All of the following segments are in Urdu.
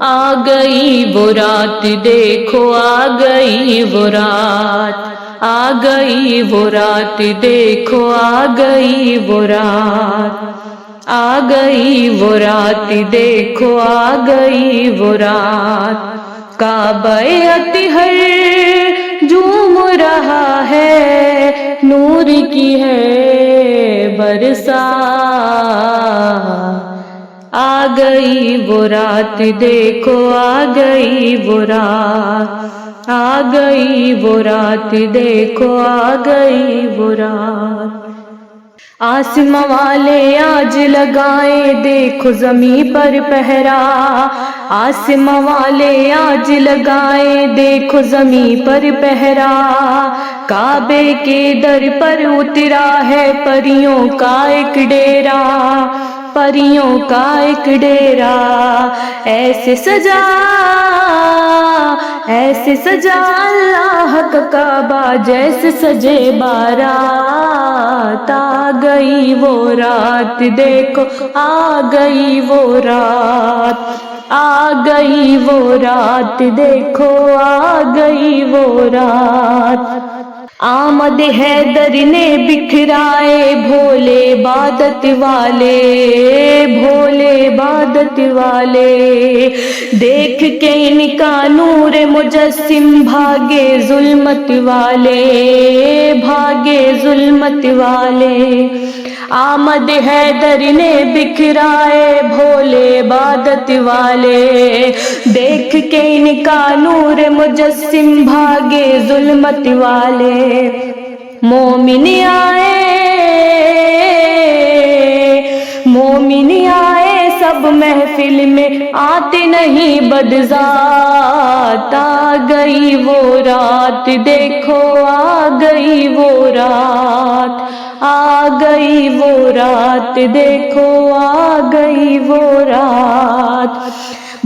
آ گئی وہ رات دیکھو آ گئی وہ رات، آ گئی وہ رات دیکھو آ گئی وہ رات، آ گئی وہ رات دیکھو آ گئی وہ رات، کعبہ اطہر جھوم رہا ہے نور کی ہے برسات، آ گئی وہ رات دیکھو آ گئی وہ رات، آ گئی وہ رات دیکھو آ گئی وہ رات، آسماں والے آج لگائیں دیکھو زمیں پر پہرا، آسماں والے آج لگائیں دیکھو زمیں پر پہرا، کعبے کے در پر اترا ہے پریوں کا ایک ڈیرا، پریوں کا ایک ڈیرا، ایسے سجا ایسے سجا اللہ کا کعبہ جیسے سجے بارات، آ گئی وہ رات دیکھو آ گئی وہ رات، آ گئی وہ رات دیکھو آ گئی وہ رات، آمد حیدر نے بکھرائے بھولے عبادت والے، بھولے عبادت والے، دیکھ کے ان کا نور مجسم بھاگے ظلمت والے، بھاگے ظلمت والے، آمد حیدر نے بکھرائے بھولے عبادت والے، دیکھ کے ان کا نور مجسم بھاگے ظلمت والے، مومن آئے مومن آئے سب محفل میں آتے نہیں بدذات، آ گئی وہ رات دیکھو آ گئی وہ رات، آ گئی وہ رات دیکھو آ گئی وہ رات،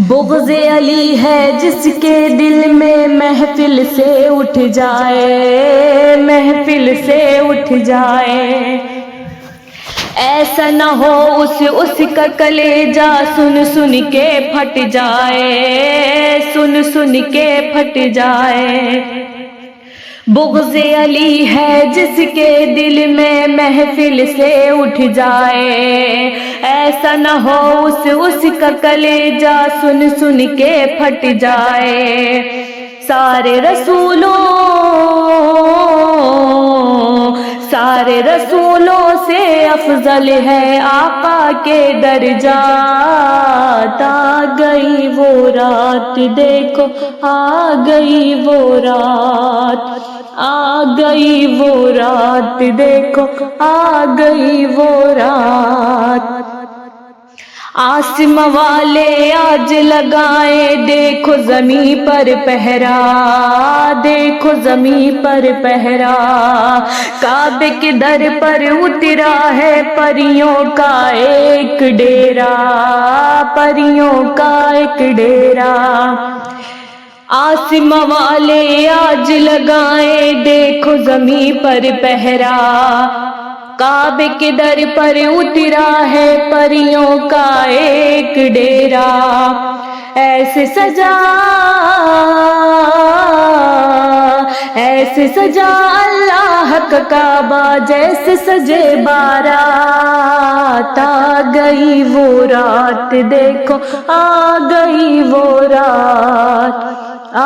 بغض علی ہے جس کے دل میں محفل سے اٹھ جائے، محفل سے اٹھ جائے، ایسا نہ ہو اس کا کلیجہ سن سن کے پھٹ جائے، سن سن کے پھٹ جائے، بغض علی ہے جس کے دل میں محفل سے اٹھ جائے، ایسا نہ ہو اس کا کلیجہ سن سن کے پھٹ جائے، سارے رسولوں سے افضل ہے آقا کے درجات، آ گئی وہ رات دیکھو آ گئی وہ رات، آ گئی وہ رات دیکھو آ گئی وہ رات، آسماں والے آج لگائیں دیکھو زمیں پر پہرا، دیکھو زمیں پر پہرا، کعبے کے در پر اترا ہے پریوں کا ایک ڈیرا، پریوں کا ایک ڈیرا، آسماں والے آج لگائیں دیکھو زمیں پر پہرا، کعبے کے در پر اترا ہے پریوں کا ایک ڈیرا، ایسے سجا اللہ کا کعبہ جیسے سجے بارات، آ گئی وہ رات دیکھو آ گئی وہ رات، آ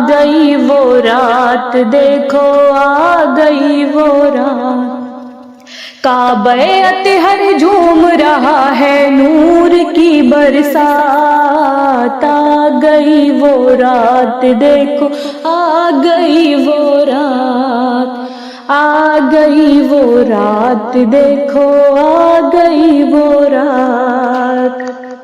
گئی وہ رات دیکھو آ گئی وہ رات، کعبہ اطہر جھوم رہا ہے نور کی برسات، آ گئی وہ رات دیکھو آ گئی وہ رات، آ گئی وہ رات دیکھو آ گئی وہ رات۔